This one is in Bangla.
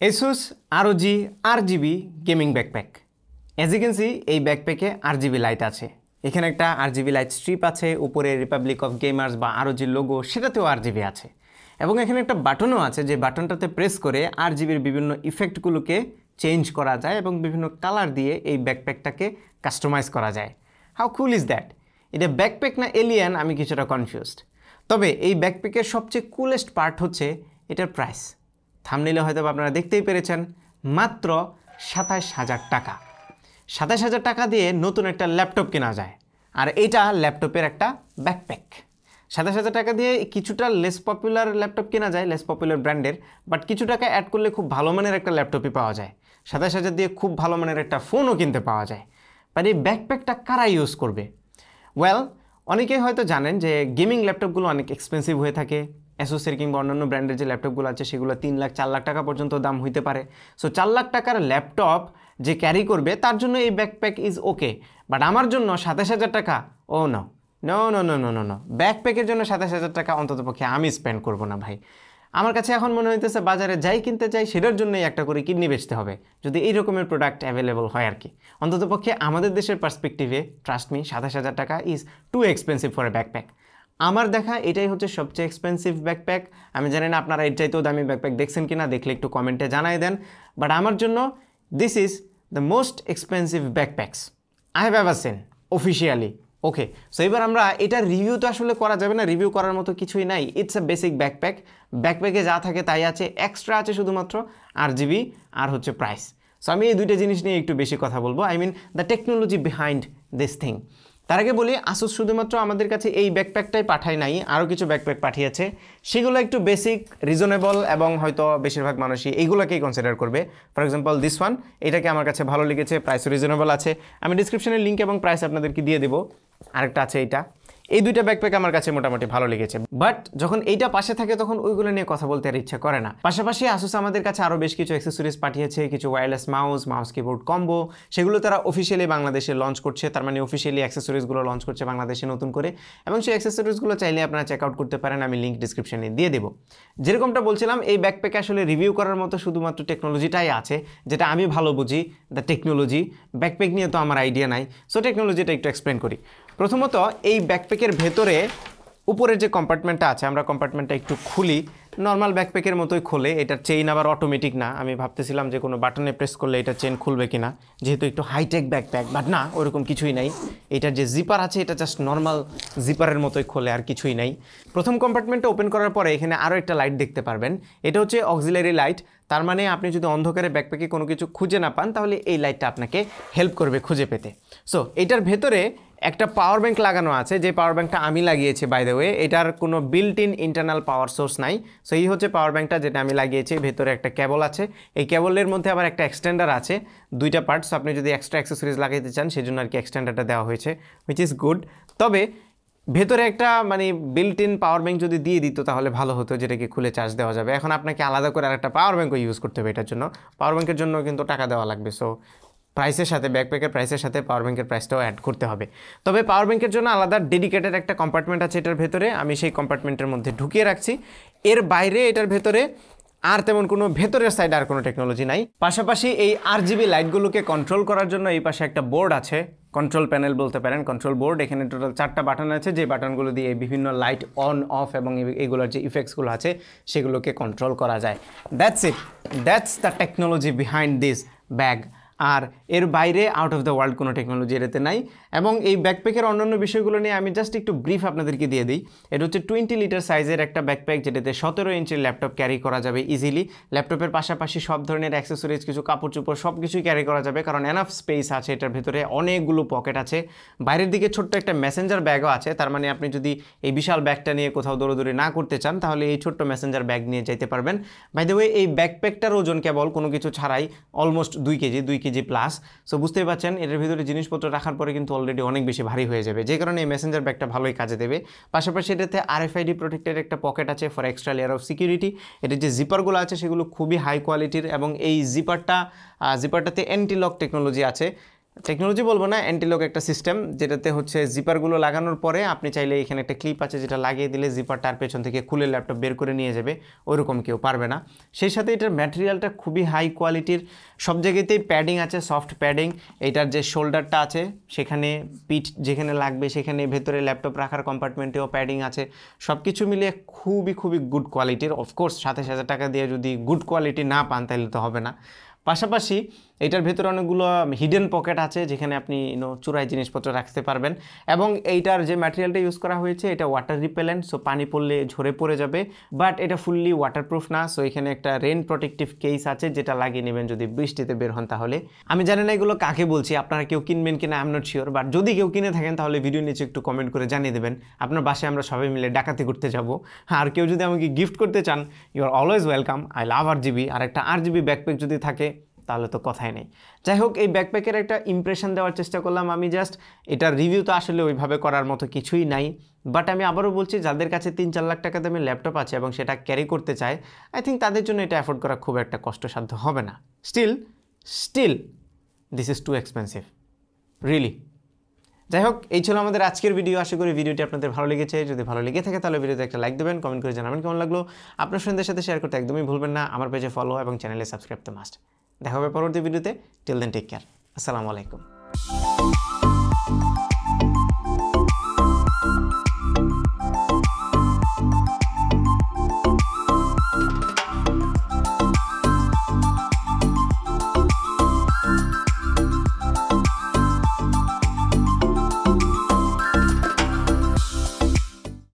Asus ROG RGB gaming backpack. As you can see এই ব্যাকপ্যাকে RGB লাইট আছে, এখানে একটা RGB লাইট স্ট্রিপ আছে, উপরে রিপাবলিক অফ গেমার্স বা ROG লোগো সেটাতেও RGB আছে, এবং এখানে একটা বাটনও আছে যে বাটনটাতে প্রেস করে RGBর বিভিন্ন ইফেক্টগুলোকে চেঞ্জ করা যায় এবং বিভিন্ন কালার দিয়ে এই ব্যাকপ্যাকটাকে কাস্টমাইজ করা যায়। How cool is that? এটা ব্যাকপ্যাক না এলিয়ান, আমি কিছুটা কনফিউজড। তবে এই ব্যাকপ্যাকের সবচেয়ে কুলেস্ট পার্ট হচ্ছে এটার প্রাইস। থাম্বনেইলে হয়তো আপনারা দেখতেই পেরেছেন, মাত্র ২৭,০০০ টাকা। ২৭,০০০ টাকা দিয়ে নতুন একটা ল্যাপটপ কেনা যায়, আর এইটা ল্যাপটপের একটা ব্যাকপ্যাক। ২৭,০০০ টাকা দিয়ে কিছুটা লেস পপুলার ল্যাপটপ কেনা যায়, লেস পপুলার ব্র্যান্ডের, বাট কিছু টাকা অ্যাড করলে খুব ভালো মানের একটা ল্যাপটপই পাওয়া যায়। ২৭,০০০ দিয়ে খুব ভালো মানের একটা ফোনও কিনতে পাওয়া যায়। বাট এই ব্যাকপ্যাকটা কারা ইউজ করবে? ওয়েল, অনেকেই হয়তো জানেন যে গেমিং ল্যাপটপগুলো অনেক এক্সপেন্সিভ হয়ে থাকে। অ্যাসুসের কিংবা অন্যান্য ব্র্যান্ডের যে ল্যাপটপগুলো আছে সেগুলো ৩ লাখ ৪ লাখ টাকা পর্যন্ত দাম হইতে পারে। সো ৪ লাখ টাকার ল্যাপটপ যে ক্যারি করবে তার জন্য এই ব্যাকপ্যাক ইজ ওকে, বাট আমার জন্য ২৭,০০০ টাকা, oh no no no no no no no ব্যাকপ্যাকের জন্য ২৭,০০০ টাকা অন্ততপক্ষে আমি স্পেন্ড করবো না ভাই। আমার কাছে এখন মনে হইতেছে বাজারে যাই কিনতে চাই সেটার জন্যই একটা করে কিডনি বেচতে হবে, যদি এই রকমের প্রোডাক্ট অ্যাভেলেবল হয় আর কি। অন্ততপক্ষে আমাদের দেশের পার্সপেক্টিভে ট্রাস্ট মি ২৭,০০০ টাকা is too expensive for a backpack. আমার দেখা এটাই হচ্ছে সবচেয়ে এক্সপেন্সিভ ব্যাকপ্যাক। আমি জানি না আপনারা এর চাইতেও দামি ব্যাকপ্যাক দেখছেন কিনা, দেখলে একটু কমেন্টে জানাই দেন। বাট আমার জন্য this is the most expensive backpacks I have ever seen officially. Okay, so এবার আমরা এটার রিভিউ তো আসলে করা যাবে না, রিভিউ করার মতো কিছুই নাই। It's a basic backpack. ব্যাকপ্যাকে যা থাকে তাই আছে, এক্সট্রা আছে শুধুমাত্র RGB আর হচ্ছে প্রাইস। সো আমি এই দুইটা জিনিস নিয়ে একটু বেশি কথা বলবো, I mean the technology behind this thing. তার আগে বলি, আসুস শুধুমাত্র আমাদের কাছে এই ব্যাকপ্যাকটাই পাঠায় নাই, আরও কিছু ব্যাকপ্যাক পাঠিয়েছে। সেগুলো একটু বেসিক, রিজনেবল এবং হয়তো বেশিরভাগ মানুষই এইগুলোকেই কনসিডার করবে। ফর এক্সাম্পল দিস ওয়ান, এটাকে আমার কাছে ভালো লেগেছে, প্রাইসও রিজনেবল আছে। আমি ডিসক্রিপশনের লিঙ্ক এবং প্রাইস আপনাদেরকে দিয়ে দেবো। আরেকটা আছে এইটা। এই দুইটা ব্যাকপ্যাক আমার কাছে মোটামুটি ভালো লেগেছে, বাট যখন এইটা পাশে থাকে তখন ওইগুলো নিয়ে কথা বলতে আর ইচ্ছা করে না। পাশাপাশি আসুস আমাদের কাছে আরও বেশ কিছু অ্যাক্সেসরিজ পাঠিয়েছে, কিছু ওয়্যারলেস মাউস কিবোর্ড কম্বো, সেগুলো তারা অফিসিয়ালি বাংলাদেশে লঞ্চ করছে। তার মানে অফিসিয়ালি অ্যাক্সেসরিজগুলো লঞ্চ করছে বাংলাদেশে নতুন করে, এবং সেই অ্যাক্সেসরিজগুলো চাইলে আপনারা চেক আউট করতে পারেন, আমি লিঙ্ক ডিসক্রিপশনে দিয়ে দেবো। যেরকমটা বলছিলাম, এই ব্যাকপ্যাকে আসলে রিভিউ করার মতো শুধুমাত্র টেকনোলজিটাই আছে, যেটা আমি ভালো বুঝি, দ্য টেকনোলজি। ব্যাকপ্যাক নিয়ে তো আমার আইডিয়া নাই, সো টেকনোলজিটা একটু এক্সপ্লেন করি। প্রথমত, এই ব্যাকপ্যাকের ভেতরে উপরের যে কম্পার্টমেন্টটা আছে, আমরা কম্পার্টমেন্টটা একটু খুলি, নর্মাল ব্যাকপ্যাকের মতোই খোলে। এটার চেইন আবার অটোমেটিক না। আমি ভাবতেছিলাম যে কোনো বাটনে প্রেস করলে এটা চেইন খুলবে কিনা, যেহেতু একটু হাইটেক ব্যাকপ্যাক, বাট না, ওরকম কিছুই নাই। এটার যে জিপার আছে এটা জাস্ট নর্মাল জিপারের মতোই খোলে, আর কিছুই নাই। প্রথম কম্পার্টমেন্টটা ওপেন করার পরে এখানে আরও একটা লাইট দেখতে পারবেন, এটা হচ্ছে অক্সিলারি লাইট। তার মানে আপনি যদি অন্ধকারে ব্যাকপ্যাকে কোনো কিছু খুঁজে না পান তাহলে এই লাইটটা আপনাকে হেল্প করবে খুঁজে পেতে। সো এটার ভেতরে একটা পাওয়ার ব্যাঙ্ক লাগানো আছে, যে পাওয়ার ব্যাঙ্কটা আমি লাগিয়েছি বাই দ্য ওয়ে। এটার কোনো built in internal power source নাই। সো এই হচ্ছে পাওয়ার ব্যাঙ্কটা যেটা আমি লাগিয়েছি। ভেতরে একটা কেবল আছে, এই কেবলের মধ্যে আবার একটা এক্সটেন্ডার আছে, দুইটা পার্টস। আপনি যদি এক্সট্রা অ্যাক্সেসরিজ লাগাইতে চান সেজন্য আর কি এক্সটেন্ডারটা দেওয়া হয়েছে, হুইচ ইজ গুড। তবে ভেতরে একটা মানে বিল্ট ইন পাওয়ার ব্যাঙ্ক যদি দিয়ে দিত তাহলে ভালো হতো, যেটাকে খুলে চার্জ দেওয়া যাবে। এখন আপনাকে আলাদা করে আরেকটা পাওয়ার ব্যাঙ্কও ইউজ করতে হবে এটার জন্য। পাওয়ার ব্যাঙ্কের জন্য কিন্তু টাকা দেওয়া লাগবে। সো প্রাইসের সাথে, ব্যাকপ্যাকের প্রাইসের সাথে পাওয়ার ব্যাঙ্কের প্রাইসটাও অ্যাড করতে হবে। তবে পাওয়ার ব্যাঙ্কের জন্য আলাদা ডেডিকেটেড একটা কম্পার্টমেন্ট আছে এটার ভেতরে, আমি সেই কম্পার্টমেন্টের মধ্যে ঢুকিয়ে রাখছি। এর বাইরে এটার ভেতরে আর তেমন কোনো ভেতরের সাইডে আর কোনো টেকনোলজি নাই। পাশাপাশি এই RGB লাইটগুলোকে কন্ট্রোল করার জন্য এই পাশে একটা বোর্ড আছে, কন্ট্রোল প্যানেল বলতে পারেন, কন্ট্রোল বোর্ড। এখানে টোটাল 4টা বাটন আছে, যে বাটনগুলো দিয়ে বিভিন্ন লাইট অন অফ এবং এগুলোর যে ইফেক্টসগুলো আছে সেগুলোকে কন্ট্রোল করা যায়। That's it, that's the technology behind this bag. আর এর বাইরে আউট অফ দ্য ওয়ার্ল্ড কোনো টেকনোলজি এটাতে নাই। এবং এই ব্যাকপ্যাকের অন্যান্য বিষয়গুলো নিয়ে আমি জাস্ট একটু ব্রিফ আপনাদেরকে দিয়ে দিই। এটা হচ্ছে 20 লিটার সাইজের একটা ব্যাকপ্যাক, যেটাতে 17 ইঞ্চির ল্যাপটপ ক্যারি করা যাবে ইজিলি। ল্যাপটপের পাশাপাশি সব ধরনের অ্যাক্সেসরিজ, কিছু কাপড় চোপড় সব কিছুই ক্যারি করা যাবে, কারণ এনাফ স্পেস আছে এটার ভেতরে, অনেকগুলো পকেট আছে। বাইরের দিকে ছোট্ট একটা মেসেঞ্জার ব্যাগও আছে। তার মানে আপনি যদি এই বিশাল ব্যাগটা নিয়ে কোথাও দৌড়াদৌড়ি না করতে চান তাহলে এই ছোট্ট মেসেঞ্জার ব্যাগ নিয়ে যেতে পারবেন। বাই দ্য ওয়ে, এই ব্যাকপ্যাকটার ওজন কেবল কোনো কিছু ছাড়াই অলমোস্ট 2 কেজি প্লাস। সো বুঝতেই পারছেন এটার ভিতরে জিনিসপত্র রাখার পরে কিন্তু অলরেডি অনেক বেশি ভারী হয়ে যাবে, যে কারণে এই মেসেঞ্জার ব্যাগটা ভালোই কাজে দেবে। পাশাপাশি এটাতে RFID প্রোটেক্টেড একটা পকেট আছে for extra layer of security. এটার যে জিপারগুলো আছে সেগুলো খুবই হাই কোয়ালিটির, এবং এই জিপারটাতে অ্যান্টি লক টেকনোলজি আছে। টেকনোলজি বলবো না, অ্যান্টিলক একটা সিস্টেম, যেটাতে হচ্ছে জিপারগুলো লাগানোর পরে আপনি চাইলে এখানে একটা ক্লিপ আছে যেটা লাগিয়ে দিলে জিপারটা আর পেছন থেকে খুলে ল্যাপটপ বের করে নিয়ে যাবে, ওইরকম কেউ পারবে না। সেই সাথে এটার ম্যাটেরিয়ালটা খুবই হাই কোয়ালিটির, সব জায়গাতেই প্যাডিং আছে, সফট প্যাডিং। এটার যে শোল্ডারটা আছে সেখানে পিঠ যেখানে লাগবে সেখানে ভেতরে ল্যাপটপ রাখার কম্পার্টমেন্টেও প্যাডিং আছে, সব কিছু মিলিয়ে খুবই গুড কোয়ালিটির। অফকোর্স 27,000 টাকা দিয়ে যদি গুড কোয়ালিটি না পান তাহলে তো হবে না। পাশাপাশি এটার ভেতরে অনেকগুলো হিডেন পকেট আছে যেখানে আপনি চুরাই জিনিসপত্র রাখতে পারবেন। এবং এইটার যে ম্যাটেরিয়ালটা ইউজ করা হয়েছে এটা ওয়াটার রিপেলেন্ট, সো পানি পড়লে ঝরে পড়ে যাবে, বাট এটা ফুললি ওয়াটারপ্রুফ না। সো এখানে একটা রেন প্রোটেক্টিভ কেস আছে যেটা লাগিয়ে নেবেন যদি বৃষ্টিতে বের হন তাহলে। আমি জানি না এগুলো কাকে বলছি, আপনারা কেউ কিনবেন কিনা I am not sure, but যদি কেউ কিনে থাকেন তাহলে ভিডিও নিচে একটু কমেন্ট করে জানিয়ে দেবেন। আপনার বাসায় আমরা সবাই মিলে ডাকাতি করতে যাব। আর কেউ যদি আমাকে গিফট করতে চান, you are always welcome. I love RGB। আর একটা RGB ব্যাকপ্যাক যদি থাকে তাহলে তো কথাই নেই। যাই হোক, এই ব্যাকপ্যাকের একটা ইমপ্রেশন দেওয়ার চেষ্টা করলাম আমি জাস্ট। এটার রিভিউ তো আসলে ওইভাবে করার মতো কিছুই নাই, বাট আমি আবারও বলছি যাদের কাছে 3-4 লাখ টাকা দামের ল্যাপটপ আছে এবং সেটা ক্যারি করতে চায়, আই থিঙ্ক তাদের জন্য এটা অ্যাফোর্ড করা খুব একটা কষ্টসাধ্য হবে না। Still this is too expensive, really. যাই হোক, এই ছিল আমাদের আজকের ভিডিও। আশা করি ভিডিওটি আপনাদের ভালো লেগেছে। যদি ভালো লেগে থাকে তাহলে ভিডিওতে একটা লাইক দেবেন, কমেন্ট করে জানাবেন কেমন লাগলো। আপনার ফ্রেন্ডদের সাথে শেয়ার করতে একদমই ভুলবেন না। আমার পেজে ফলো এবং চ্যানেলে সাবস্ক্রাইব তো মাস্ট। দেখা হবে পরবর্তী ভিডিওতে। Till then take care. আসসালামু আলাইকুম।